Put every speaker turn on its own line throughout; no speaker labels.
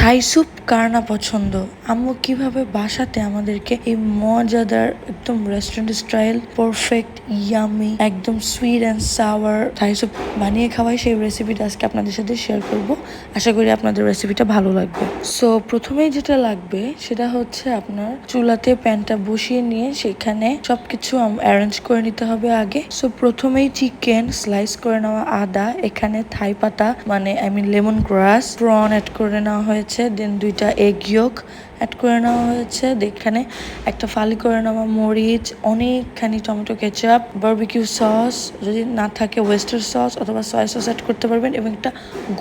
Thai soup কার না পছন্দ। আম্মু কিভাবে বাসাতে আমাদেরকে এই মজাদার একদম রেস্টুরেন্ট স্টাইল পারফেক্ট ইয়ামি একদম sweet and sour Thai soup বানিয়ে খাওয়াই, সেই রেসিপিটা আজকে আপনাদের সাথে শেয়ার করব। আশা করি আপনাদের রেসিপিটা ভালো লাগবে। সো প্রথমেই যেটা লাগবে সেটা হচ্ছে আপনার চুলাতে প্যানটা বসিয়ে নিয়ে সেখানে সবকিছু অ্যারেঞ্জ করে নিতে হবে আগে। সো প্রথমেই চিকেন স্লাইস করে নেওয়া, আদা, এখানে থাই পাতা মানে লেমন গ্রাস, প্রন অ্যাড করে নেওয়া হয়েছে, দেন 2টা এগ ইয়ক অ্যাড করে নেওয়া হয়েছে, এখানে একটা ফালি করে নেওয়া মরিচ, অনেকখানি টমেটো কেচাপ, বারবিকিউ সস, যদি না থাকে ওয়েস্টার সস অথবা সয়া সস অ্যাড করতে পারবেন, এবং একটা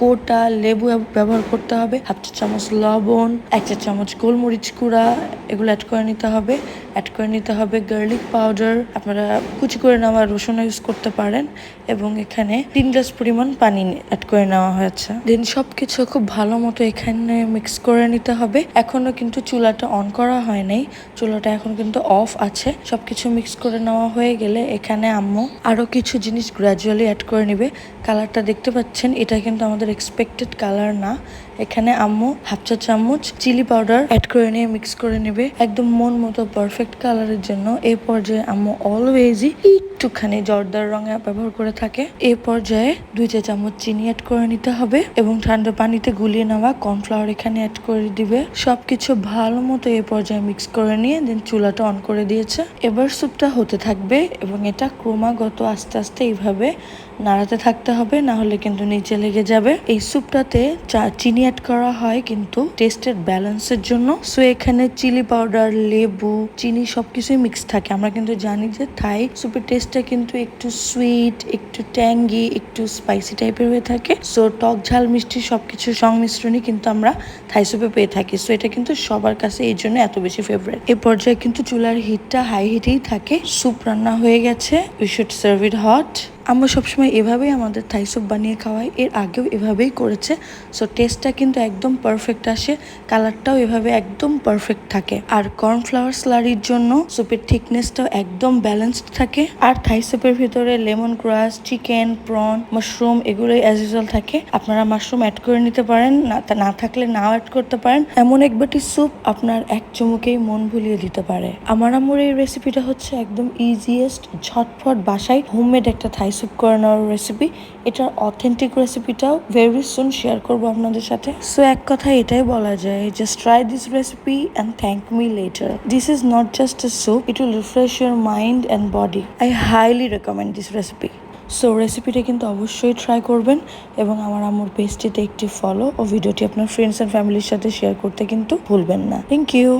গোটা লেবু ব্যবহার করতে হবে, 1/2 চা চামচ লবণ, 1 চা চামচ গোলমরিচ গুঁড়া, এগুলো অ্যাড করে নিতে হবে। অ্যাড করে নিতে হবে গার্লিক পাউডার, আপনারা কুচি করে নেওয়া রসুন ইউজ করতে পারেন, এবং এখানে 3 গ্লাস পরিমাণ পানি অ্যাড করে নেওয়া হয়েছে। দেন সবকিছু খুব ভালো মতো এখানে মিক্স করে নিতে হবে। এখনো কিন্তু চুলাটা অন করা হয় নাই, চুলাটা এখন কিন্তু অফ আছে। সবকিছু মিক্স করে নেওয়া হয়ে গেলে এখানে আম্মু আরো কিছু জিনিস গ্রাজুয়ালি অ্যাড করে নিবে। কালারটা দেখতে পাচ্ছেন, এটা কিন্তু আমাদের এক্সপেক্টেড কালার না। এখানে আম্মু 1/2 চা চামচ চিলি পাউডার অ্যাড করে নিয়ে মিক্স করে নেবে একদম মন মতো পারফেক্ট কালারের জন্য। এই পর্যায়ে আম্মু অলওয়েজই একটুখানি জর্দার রঙ ব্যবহার করে থাকে। এই পর্যায়ে 2 চা চামচ চিনি অ্যাড করে নিতে হবে, এবং ঠান্ডা পানিতে গুলিয়ে নেওয়া কর্নফ্লাওয়ার এখানে অ্যাড করে দিবে। সবকিছু ভালো মতো এই পর্যায়ে মিক্স করে নিয়ে দেন চুলাটা অন করে দিয়েছে। এবার স্যুপটা হতে থাকবে, এবং এটা ক্রমাগত আস্তে আস্তে এইভাবে নাড়াতে থাকতে হবে, না হলে কিন্তু নিচে লেগে যাবে। এই স্যুপটাতে চিনি অ্যাড করা হয় কিন্তু টেস্টের ব্যালেন্সের জন্য। সো এখানে চিলি পাউডার, লেবু, চিনি সবকিছুই মিক্স থাকে। আমরা কিন্তু জানি যে থাই স্যুপের টেস্টটা কিন্তু একটু সুইট, একটু ট্যাঙ্গি, একটু স্পাইসি টাইপের হয়ে থাকে। সো টক ঝাল মিষ্টি সবকিছু সংমিশ্রণই কিন্তু আমরা থাই স্যুপে পেয়ে থাকি। সো এটা কিন্তু সবার কাছে এই জন্য এত বেশি ফেভারিট। এই পর্যায়ে কিন্তু চুলার হিটটা হাই হিটেই থাকে। স্যুপ রান্না হয়ে গেছে, we should serve it hot. আমরা সবসময় এভাবেই আমাদের থাই স্যুপ বানিয়ে খাওয়াই, এর আগেও এভাবেই করেছে। সো টেস্টটা কিন্তু একদম পারফেক্ট আসে, কালারটাও এভাবে একদম পারফেক্ট থাকে। আর কর্নফ্লাওয়ার স্লারির জন্য স্যুপের থিকনেসটাও একদম ব্যালেন্সড থাকে। আর থাই স্যুপের ভিতরে লেমন গ্রাস, চিকেন, প্রন, মাশরুম এগুলোই অ্যাজ ইউজুয়াল থাকে। আপনারা মাশরুম অ্যাড করে নিতে পারেন, না থাকলে নাও অ্যাড করতে পারেন। এমন এক বাটি স্যুপ আপনার এক চুমুকেই মন ভুলিয়ে দিতে পারে। আমার আম্মুর এই রেসিপিটা হচ্ছে একদম ইজিয়েস্ট, ঝটফট বাসায় হোমমেড একটা থাই স্যুপ করে নেওয়ার রেসিপি। এটার অথেন্টিক রেসিপিটাও ভেরি সুন শেয়ার করবো আপনাদের সাথে। সো এক কথা এটাই বলা যায়, just try this recipe and thank me letter. This is not just a soup, it will refresh your mind and body. I highly recommend this recipe. So রেসিপিটা কিন্তু অবশ্যই ট্রাই করবেন, এবং আমার আম্মুর পেজটিতে একটি ফলো ও ভিডিওটি আপনার ফ্রেন্ডস অ্যান্ড ফ্যামিলির সাথে শেয়ার করতে কিন্তু ভুলবেন না। Thank you.